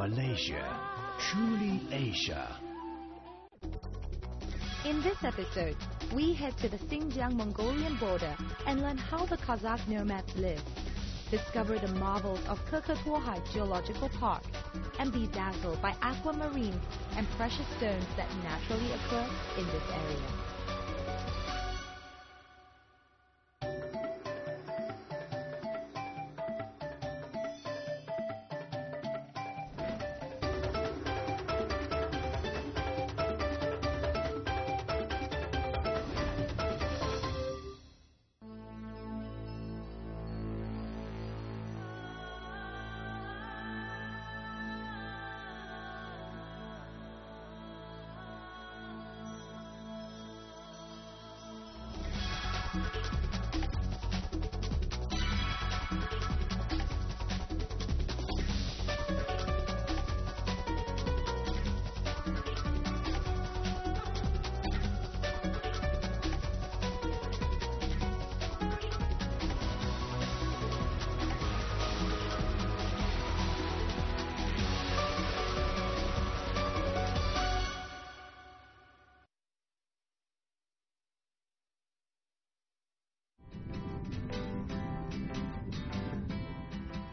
Malaysia, truly Asia. In this episode, we head to the Xinjiang-Mongolian border and learn how the Kazakh nomads live, discover the marvels of Kekatuohai Geological Park, and be dazzled by aquamarines and precious stones that naturally occur in this area.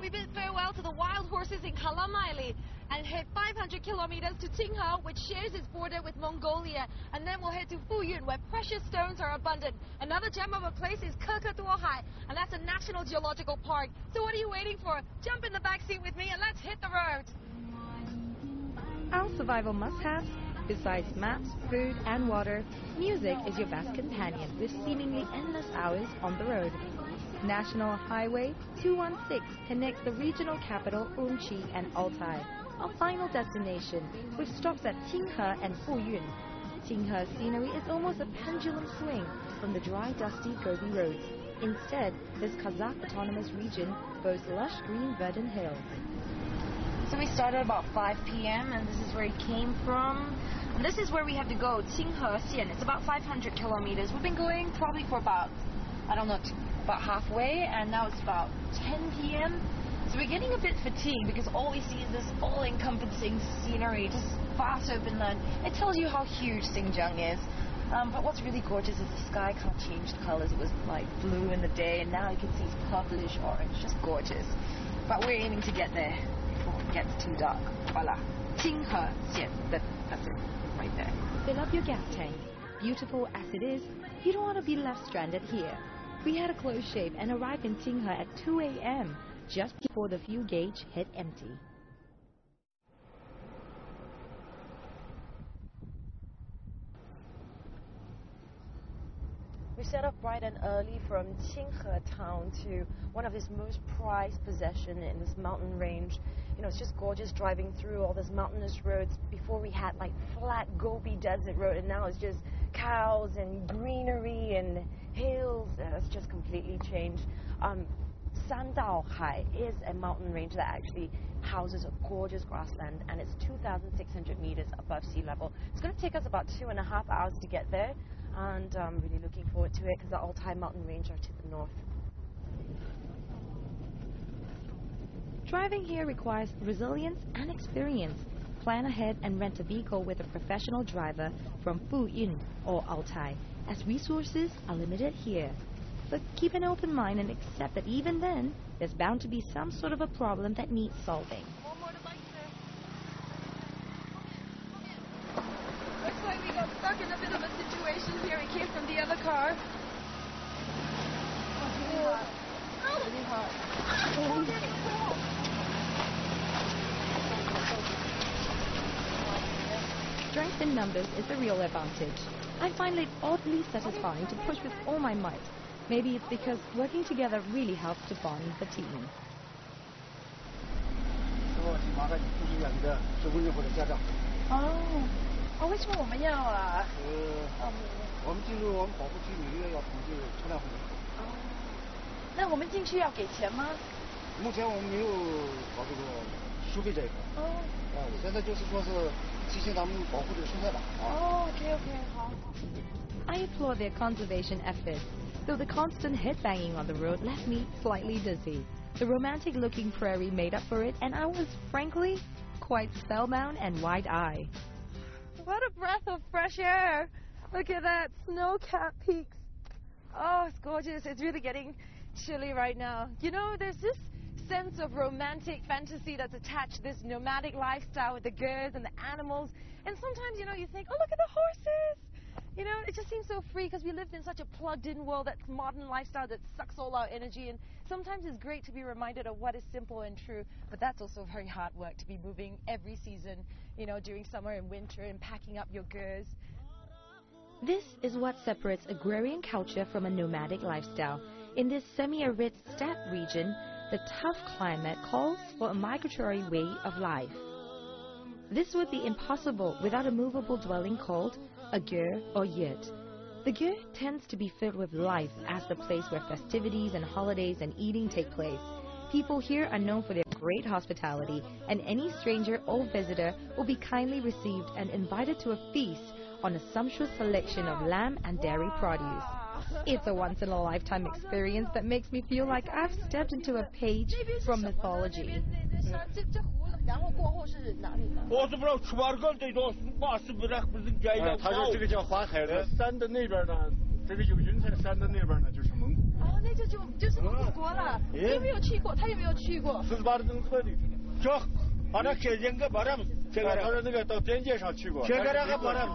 We bid farewell to the wild horses in Kalamaili and head 500 kilometers to Tinghe, which shares its border with Mongolia. And then we'll head to Fuyun, where precious stones are abundant. Another gem of a place is Kekatuohai, and that's a National Geological Park. So what are you waiting for? Jump in the back seat with me and let's hit the road. Our survival must-haves, besides maps, food and water, music is your best companion with seemingly endless hours on the road. National Highway 216 connects the regional capital Urumqi and Altai. Our final destination, with stops at Tinghe and Fuyun. Tinghe's scenery is almost a pendulum swing from the dry, dusty Gobi roads. Instead, this Kazakh autonomous region boasts lush green verdant hills. So we started about 5 p.m. and this is where we came from. And this is where we have to go, Tinghe Xian. It's about 500 kilometers. We've been going probably for about, I don't know, about halfway, and now it's about 10 p.m. So we're getting a bit fatigued because all we see is this all-encompassing scenery, just vast open land. It tells you how huge Xinjiang is. But what's really gorgeous is the sky can't change the colors. It was like blue in the day, and now you can see it's purplish orange, just gorgeous. But we're aiming to get there before it gets too dark. Voila. Tinghe Xian. That's it, right there. Fill up your gas tank. Beautiful as it is, you don't want to be left stranded here. We had a close shave and arrived in Tinghe at 2 a.m., just before the fuel gauge hit empty. We set off bright and early from Tinghe town to one of his most prized possessions in this mountain range. You know, it's just gorgeous driving through all these mountainous roads. Before we had like flat Gobi desert road, and now it's just cows and greenery and hills. It's just completely changed. Sandaohai is a mountain range that actually houses a gorgeous grassland, and it's 2,600 meters above sea level. It's going to take us about 2.5 hours to get there, and I'm really looking forward to it because the Altai mountain range are to the north. Driving here requires resilience and experience. Plan ahead and rent a vehicle with a professional driver from Fuyun or Altai, as resources are limited here. But keep an open mind and accept that even then, there's bound to be some sort of a problem that needs solving. One more to bike there. Looks like we got stuck in a bit of a situation here. We came from the other car. Really hot. Strength in numbers is the real advantage. I find it oddly satisfying to push with all my might. Maybe it's because working together really helps to bond the team. Oh, 为什么我们要啊？我们进入我们保护区每个月要统计车辆数量。那我们进去要给钱吗？目前我们没有搞这个收费这一块。现在就是说是提醒咱们保护这个生态吧。OK， 好。I applaud their conservation efforts, though the constant headbanging on the road left me slightly dizzy. The romantic-looking prairie made up for it, and I was, frankly, quite spellbound and wide-eyed. What a breath of fresh air! Look at that, snow-capped peaks. Oh, it's gorgeous. It's really getting chilly right now. You know, there's this sense of romantic fantasy that's attached to this nomadic lifestyle with the girls and the animals. And sometimes, you know, you think, oh, look at the horses. You know, it just seems so free because we lived in such a plugged-in world, that's modern lifestyle that sucks all our energy. And sometimes it's great to be reminded of what is simple and true. But that's also very hard work to be moving every season, you know, during summer and winter and packing up your goods. This is what separates agrarian culture from a nomadic lifestyle. In this semi-arid steppe region, the tough climate calls for a migratory way of life. This would be impossible without a movable dwelling called a ger or yurt. The ger tends to be filled with life as the place where festivities and holidays and eating take place. People here are known for their great hospitality, and any stranger or visitor will be kindly received and invited to a feast on a sumptuous selection of lamb and dairy produce. It's a once-in-a-lifetime experience that makes me feel like I've stepped into a page from mythology. 我是不知道出二个这种马是不是这样？他说这个叫花海的，山的那边呢，这个有云彩山的那边呢就是蒙古。哦，那就是蒙古国了。你有没有去过？他有没有去过？48的能车的，这把他开人个把他，这个他说那个到边界上去过，这个还把他。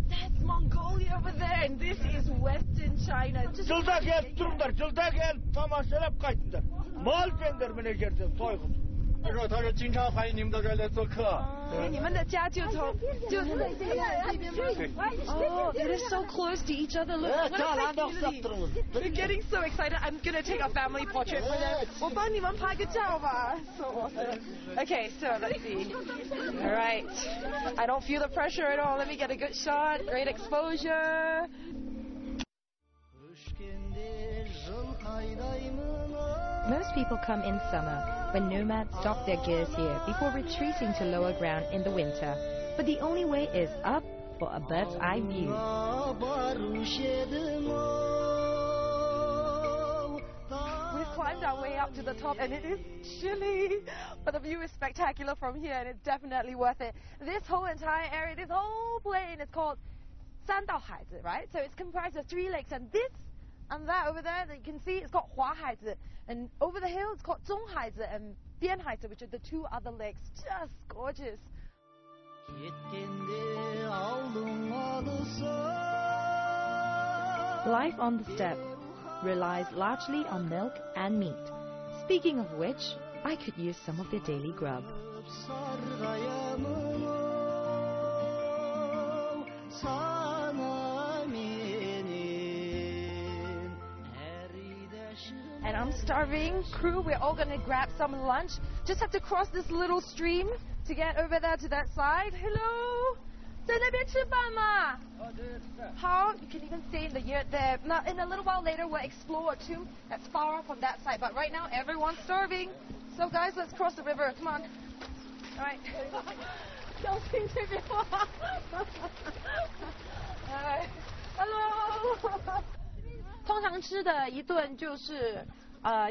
That's Mongolia over there, and this is Western China. Жылда келіп тұрыңдар, жылда келіп тамашалап қайтыңдар. Мал жеңдер міне жерден сойғыз. 他说经常欢迎你们到这儿来做客。你们的家就从这边吗？Oh, it is so close to each other. Look, we're getting so excited. I'm gonna take a family portrait for them. 我帮你们拍个照吧。So awesome. Okay, so let's see. All right. I don't feel the pressure at all. Let me get a good shot. Great exposure. Most people come in summer, when nomads stock their gears here before retreating to lower ground in the winter. But the only way is up for a bird's eye view. We've climbed our way up to the top and it is chilly, but the view is spectacular from here and it's definitely worth it. This whole entire area, this whole plain is called 三道海子, right? So it's comprised of 3 lakes, and this and that over there that you can see, it's called 华海子. And over the hill, it's called 中海子 and 边海子, which are the 2 other lakes. Just gorgeous. Life on the steppe relies largely on milk and meat. Speaking of which, I could use some of their daily grub. And I'm starving. Crew, we're all going to grab some lunch. Just have to cross this little stream to get over there to that side. Hello? 在那边吃饭吗? How? You can even stay in the yurt there. Now, in a little while later, we'll explore a tomb that's far off on that side. But right now, everyone's starving. So, guys, let's cross the river. Come on. All right. Hello. 通常吃的一顿就是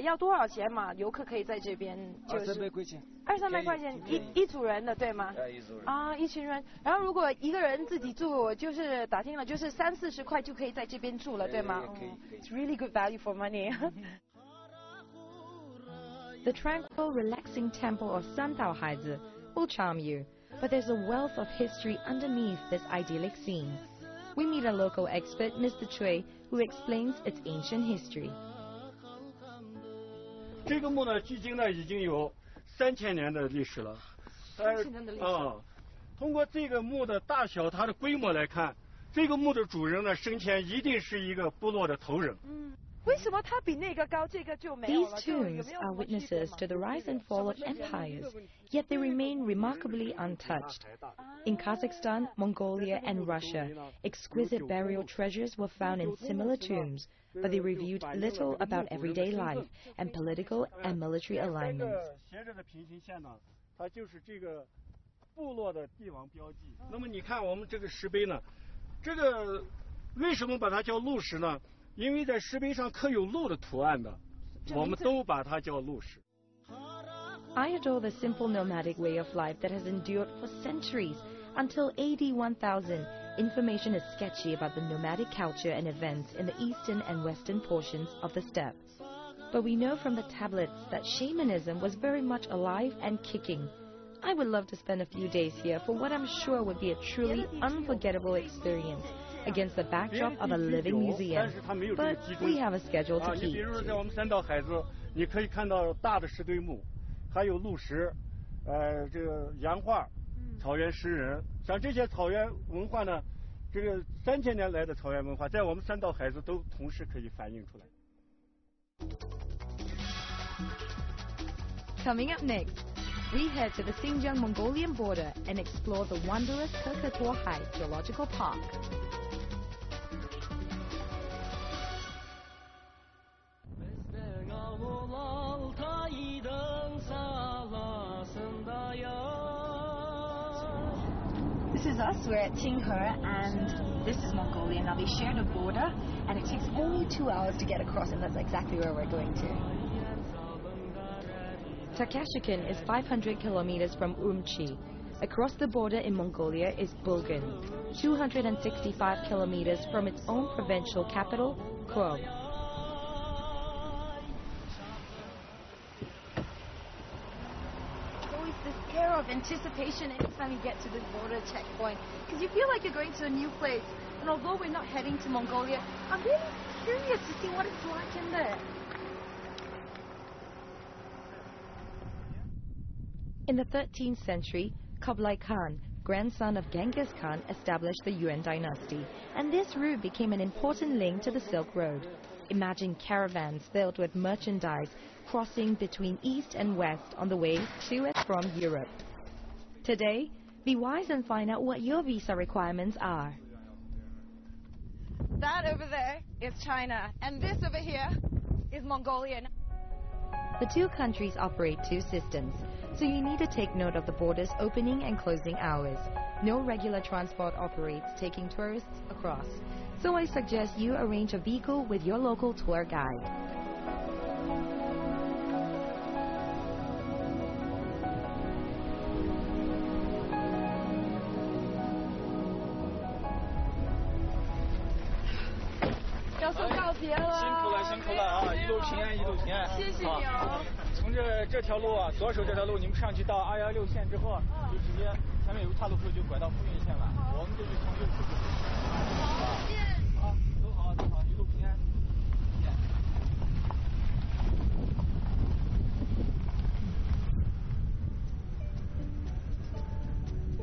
要多少钱嘛？游客可以在这边就是200-300块钱，200-300块钱一组人的，对吗？一组人啊，一群人。然后如果一个人自己住，我就是打听了，就是30-40块就可以在这边住了，对吗？可以。It's really good value for money. The tranquil, relaxing temple of 三岛海子 will charm you, but there's a wealth of history underneath this idyllic scene. We meet a local expert, Mr. Cui, who explains its ancient history. 这个墓呢，距今呢已经有3000年的历史了。3000年的历史。通过这个墓的大小，它的规模来看，这个墓的主人呢，生前一定是一个部落的头人。为什么它比那个高，这个就没有了？ These tombs are witnesses to the rise and fall of empires, yet they remain remarkably untouched. In Kazakhstan, Mongolia, and Russia, exquisite burial treasures were found in similar tombs, but they revealed little about everyday life and political and military alignments. 斜着的平行线呢，它就是这个部落的帝王标记。那么你看我们这个石碑呢，这个为什么把它叫鹿石呢？因为在石碑上刻有鹿的图案的，我们都把它叫鹿石。I adore the simple nomadic way of life that has endured for centuries. Until AD 1000, information is sketchy about the nomadic culture and events in the eastern and western portions of the steppe. But we know from the tablets that shamanism was very much alive and kicking. I would love to spend a few days here for what I'm sure would be a truly unforgettable experience against the backdrop of a living museum. But we have a schedule to keep. 比如说在我们三道海子，你可以看到大的石堆墓，还有鹿石，这个洋画、草原诗人，像这些草原文化呢，这个3000年来的草原文化，在我们三道海子都同时可以反映出来。 Coming up next, we head to the Xinjiang-Mongolian border and explore the wondrous Kekatoahai Geological Park. This is us, we're at Tinghe, and this is Mongolia. Now they share the border, and it takes only 2 hours to get across, and that's exactly where we're going to. Takashikan is 500 kilometers from Urumqi. Across the border in Mongolia is Bulgan, 265 kilometers from its own provincial capital, Kro. There's always this air of anticipation anytime you get to this border checkpoint, because you feel like you're going to a new place. And although we're not heading to Mongolia, I'm really curious to see what it's like in there. In the 13th century, Kublai Khan, grandson of Genghis Khan, established the Yuan dynasty, and this route became an important link to the Silk Road. Imagine caravans filled with merchandise crossing between east and west on the way to and from Europe. Today, be wise and find out what your visa requirements are. That over there is China, and this over here is Mongolia. The two countries operate two systems, so you need to take note of the border's opening and closing hours. No regular transport operates taking tourists across, so I suggest you arrange a vehicle with your local tour guide.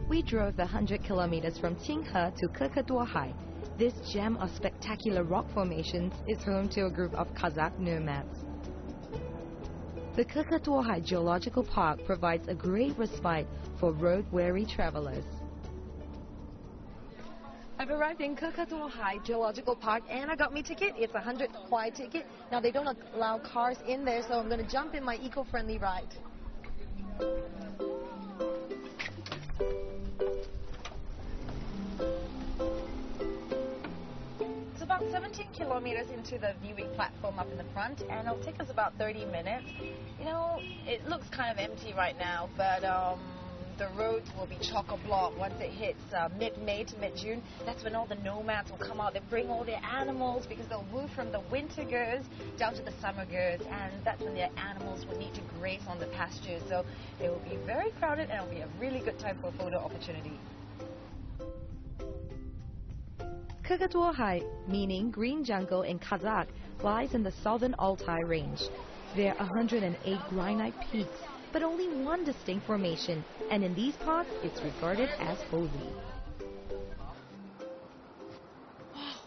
We drove the 100 kilometers from Tinghe to Kekatoahai. This gem of spectacular rock formations is home to a group of Kazakh nomads. The Kekatoahai Geological Park provides a great respite for road-weary travelers. I've arrived in Kekatoahai Geological Park, and I got my ticket. It's a 100 Huai ticket. Now they don't allow cars in there, so I'm going to jump in my eco-friendly ride. About 17 kilometers into the viewing platform up in the front, and it'll take us about 30 minutes. You know, it looks kind of empty right now, but the roads will be chock-a-block once it hits mid-May to mid-June. That's when all the nomads will come out. They bring all their animals because they'll move from the winter girths down to the summer girths, and that's when their animals will need to graze on the pastures. So it will be very crowded, and it'll be a really good time for a photo opportunity. Kekatoahai, meaning green jungle in Kazakh, lies in the southern Altai range. There are 108 granite peaks, but only one distinct formation, and in these parts, it's regarded as holy. Oh,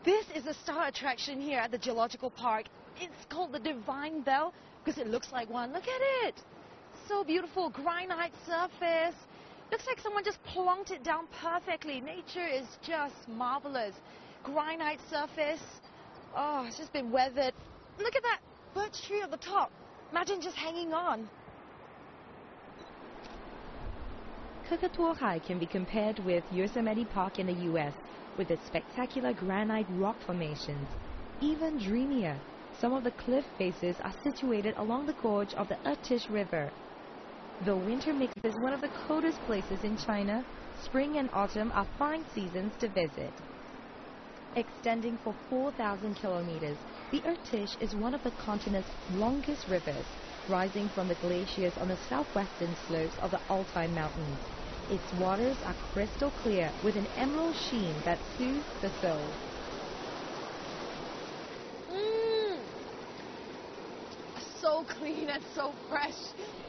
this is a star attraction here at the Geological Park. It's called the Divine Bell because it looks like one. Look at it. So beautiful, granite surface. Looks like someone just plonked it down perfectly. Nature is just marvelous. Granite surface. Oh, it's just been weathered. Look at that birch tree on the top. Imagine just hanging on. Kekatoahai can be compared with Yosemite Park in the U.S., with its spectacular granite rock formations. Even dreamier, some of the cliff faces are situated along the gorge of the Irtysh River. Though winter makes this one of the coldest places in China, spring and autumn are fine seasons to visit. Extending for 4,000 kilometers, the Irtish is one of the continent's longest rivers, rising from the glaciers on the southwestern slopes of the Altai Mountains. Its waters are crystal clear with an emerald sheen that soothes the soul. So clean and so fresh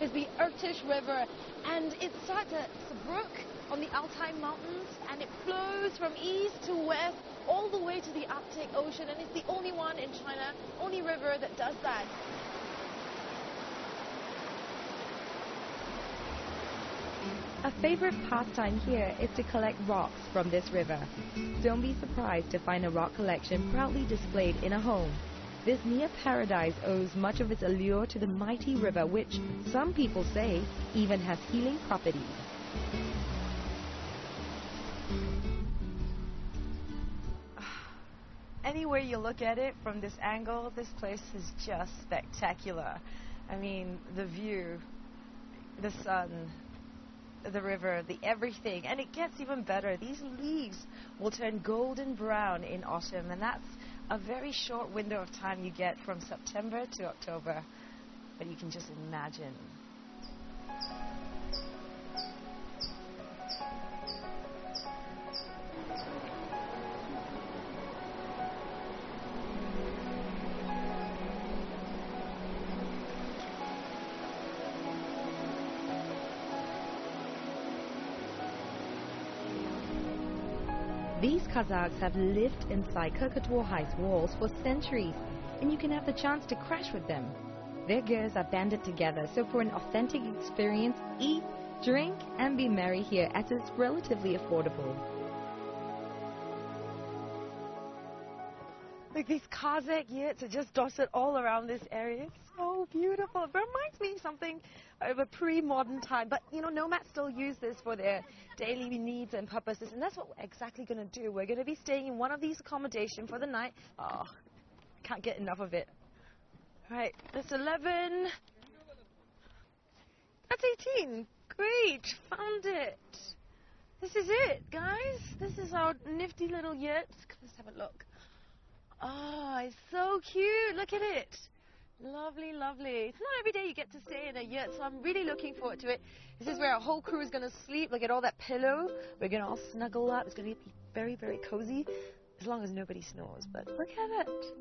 is the Irtish River, and it starts at Tobruk on the Altai Mountains, and it flows from east to west all the way to the Arctic Ocean, and it's the only one in China, only river that does that. A favorite pastime here is to collect rocks from this river. Don't be surprised to find a rock collection proudly displayed in a home. This near paradise owes much of its allure to the mighty river, which, some people say, even has healing properties. Anywhere you look at it from this angle, this place is just spectacular. I mean, the view, the sun, the river, the everything, and it gets even better. These leaves will turn golden brown in autumn, and that's a very short window of time you get from September to October, but you can just imagine. These Kazakhs have lived inside Krakatoa-High's walls for centuries, and you can have the chance to crash with them. Their gears are banded together, so for an authentic experience, eat, drink, and be merry here, as it's relatively affordable. Like these Kazakh yurts are just dotted all around this area. It's so beautiful. It reminds me of something of a pre-modern time. But, you know, nomads still use this for their daily needs and purposes. And that's what we're exactly going to do. We're going to be staying in one of these accommodations for the night. Oh, can't get enough of it. All right, that's 11. That's 18. Great, found it. This is it, guys. This is our nifty little yurt. Let's have a look. Oh, it's so cute. Look at it. Lovely, lovely. It's not every day you get to stay in a yurt, so I'm really looking forward to it. This is where our whole crew is going to sleep. Look at all that pillow. We're going to all snuggle up. It's going to be very, very cozy, as long as nobody snores. But look at it.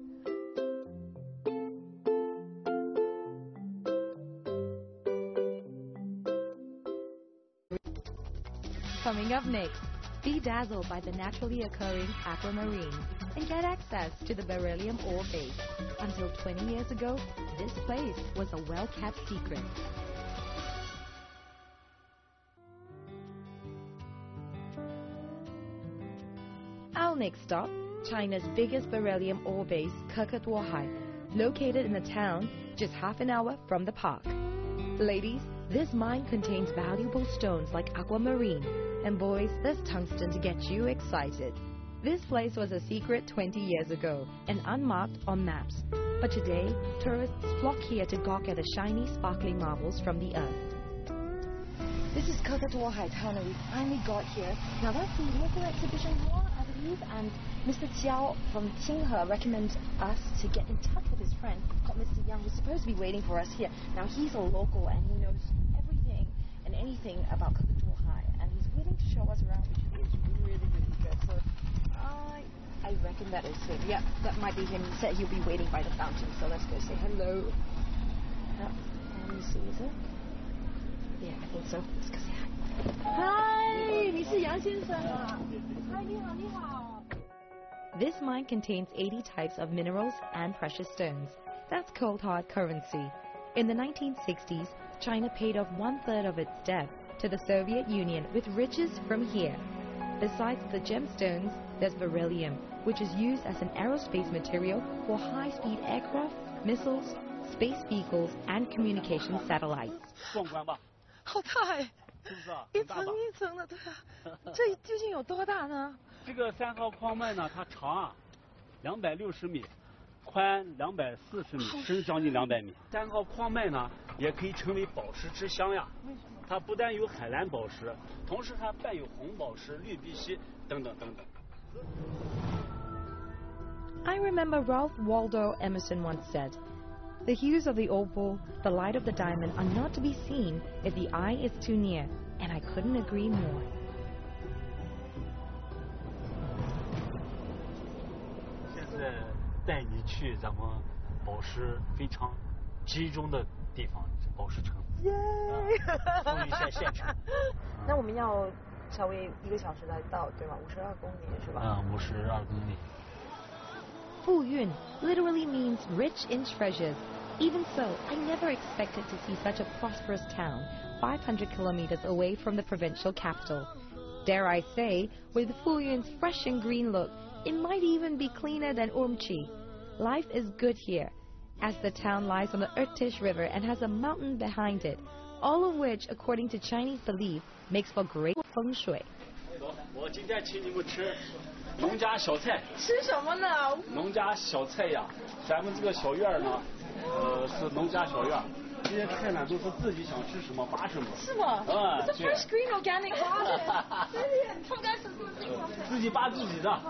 Coming up next, be dazzled by the naturally occurring aquamarine and get access to the beryllium ore base. Until 20 years ago, this place was a well-kept secret. Our next stop, China's biggest beryllium ore base, Krakatoa-High, located in the town just half an hour from the park. Ladies, this mine contains valuable stones like aquamarine, and boys, there's tungsten to get you excited. This place was a secret 20 years ago and unmarked on maps. But today, tourists flock here to gawk at the shiny, sparkling marbles from the earth. This is Krakatoa-High Town, and we finally got here. Now that's the local exhibition hall, I believe, and Mr. Xiao from Qinghe recommends us to get in touch with his friend called Mr. Yang, who's supposed to be waiting for us here. Now he's a local and he knows everything and anything about Krakatoa-High, and he's willing to show us around, which is really, really good. So I reckon that is him. Yeah, that might be him. He said he'll be waiting by the fountain, so let's go say hello. Let me see, is it? Yeah, I think so. Let's go say hi. Hi, 你是杨先生啊? Hi, 你好, 你好. This mine contains 80 types of minerals and precious stones. That's cold hard currency. In the 1960s, China paid off 1/3 of its debt to the Soviet Union with riches from here. Besides the gemstones, there's beryllium, which is used as an aerospace material for high-speed aircraft, missiles, space vehicles, and communication satellites. 壮观吧？好大哎！是不是啊？一层一层的，对啊。这究竟有多大呢？这个3号矿脉呢，它长啊260米，宽240米，深将近200米。3号矿脉呢，也可以称为宝石之乡呀。它不但有海蓝宝石，同时还伴有红宝石、绿碧玺等等等等。I remember Ralph Waldo Emerson once said, "The hues of the opal, the light of the diamond are not to be seen if the eye is too near," and I couldn't agree more. 现在带你去咱们宝石非常集中的地方，宝石城。耶！富裕县县城。那我们要稍微1个小时来到，对吧？52公里是吧？52公里。Fuyun literally means rich in treasures. Even so, I never expected to see such a prosperous town, 500 kilometers away from the provincial capital. Dare I say, with Fuyun's fresh and green look, it might even be cleaner than Urumqi. Life is good here, as the town lies on the Irtish River and has a mountain behind it, all of which, according to Chinese belief, makes for great feng shui. 我今天请你们吃农家小菜。吃什么呢？农家小菜呀，咱们这个小院呢，是农家小院，这些菜呢都是自己想吃什么拔什么。是吗？啊，对。Fresh green organic garden。他们家是做这个。自己拔自己的。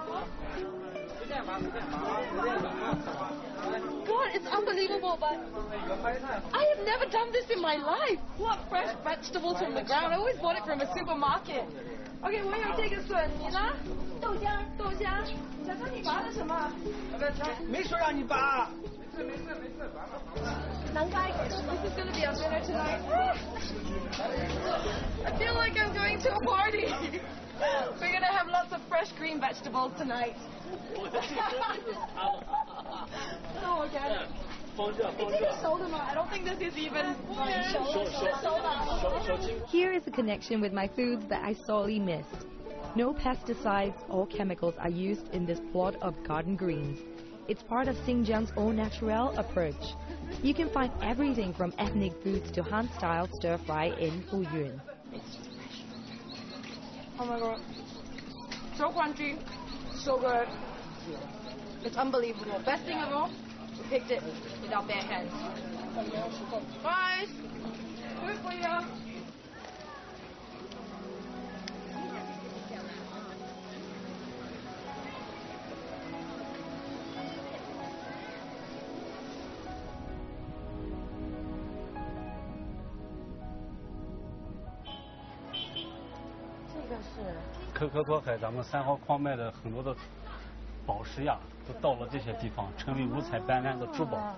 God, it's unbelievable, but I have never done this in my life. What fresh vegetables from the ground? I always bought it from a supermarket. OK, 我有这个笋，你呢？豆浆。小张，你拔的什么？没说让你拔。难怪 this is going to be our dinner tonight. I feel like I'm going to a party. We're going to have lots of fresh green vegetables tonight. So organic. I don't think this is even Here is a connection with my foods that I sorely missed. No pesticides or chemicals are used in this plot of garden greens. It's part of Xinjiang's au naturel approach. You can find everything from ethnic foods to Han-style stir-fry in Fuyun. Oh my god. So crunchy. So good. It's unbelievable. Best thing of all, we picked it without bare hands. Guys, good for you. 可可托海，咱们3号矿脉的很多的宝石呀，都到了这些地方，成为五彩斑斓的珠宝。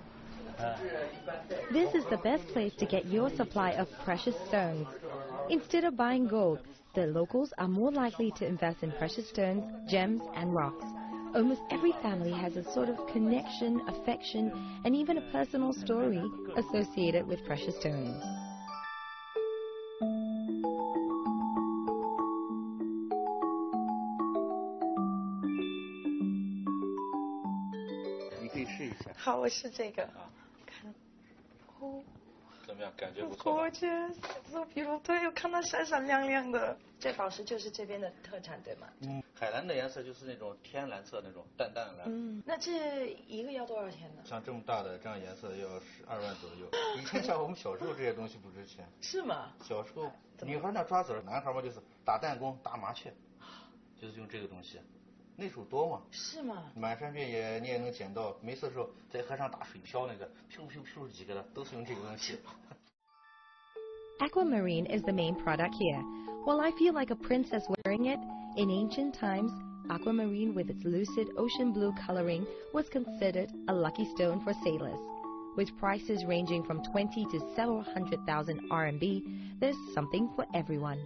This is the best place to get your supply of precious stones. Instead of buying gold, the locals are more likely to invest in precious stones, gems, and rocks. Almost every family has a sort of connection, affection, and even a personal story associated with precious stones. 好，我试这个。看，哦，怎么样？感觉不错。Gorgeous, so beautiful. 对，我看到闪闪亮亮的。这宝石就是这边的特产，对吗？海蓝的颜色就是那种天蓝色那种淡淡蓝。那这一个要多少钱呢？像这么大的这样颜色要12万左右。以前像我们小时候这些东西不值钱。是吗？小时候女孩那抓子儿，男孩嘛就是打弹弓、打麻雀，就是用这个东西。那时候多嘛？是吗？满山遍野你也能捡到，没事的时候在河上打水漂那个，飘几个的，都是用这个东西。Aquamarine is the main product here. While I feel like a princess wearing it, in ancient times, aquamarine with its lucid ocean blue coloring was considered a lucky stone for sailors. With prices ranging from 20 to several hundred thousand RMB, there's something for everyone.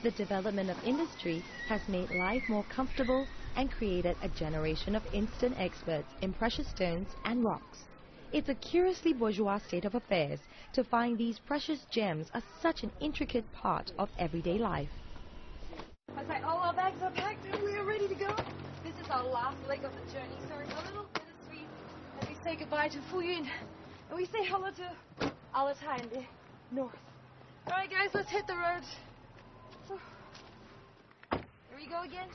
The development of industry has made life more comfortable and created a generation of instant experts in precious stones and rocks. It's a curiously bourgeois state of affairs to find these precious gems are such an intricate part of everyday life. Looks like all our bags are packed and we are ready to go. This is our last leg of the journey, so it's a little bittersweet as we say goodbye to Fuyun and we say hello to Altai in the north. All right, guys, let's hit the road. So, here we go again.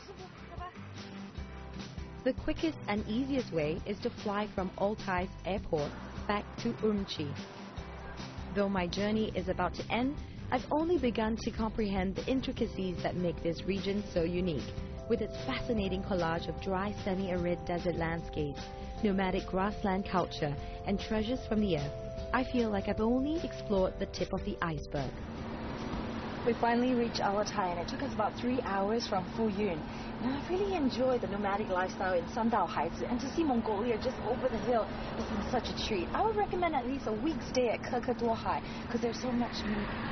the quickest and easiest way is to fly from Altai's airport back to Urumqi. Though my journey is about to end, I've only begun to comprehend the intricacies that make this region so unique, with its fascinating collage of dry semi-arid desert landscapes, nomadic grassland culture, and treasures from the earth. I feel like I've only explored the tip of the iceberg. We finally reached Altai, and it took us about 3 hours from Fuyun. Now, I really enjoyed the nomadic lifestyle in Sandao Haizi, and to see Mongolia just over the hill has been such a treat. I would recommend at least a week stay at Kekeduohai because there's so much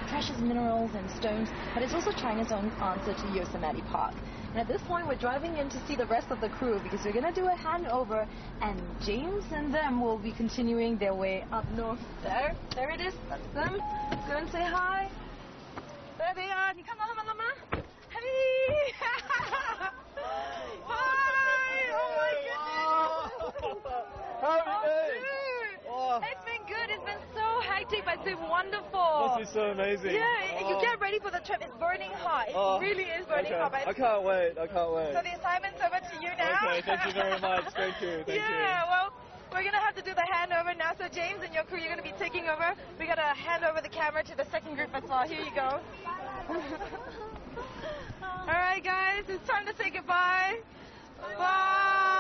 precious minerals and stones, but it's also China's own answer to Yosemite Park. And at this point, we're driving in to see the rest of the crew because we're going to do a handover, and James and them will be continuing their way up north. There it is. That's them. Go and say hi. There they are. 你看到他们了吗? Hey! Hi! Oh my goodness! How are you? Oh, it's been good. It's been so hectic, but it's been wonderful. Must be so amazing. Yeah, you get ready for the trip. It's burning hot. It really is burning hot. But I can't wait. So the assignment's over to you now. Okay, thank you very much. Thank you. Yeah, well, we're going to have to do the handover now. So James and your crew, you're going to be taking over. We're going to hand over the camera to the second group as well. Here you go. All right, guys, it's time to say goodbye. Bye.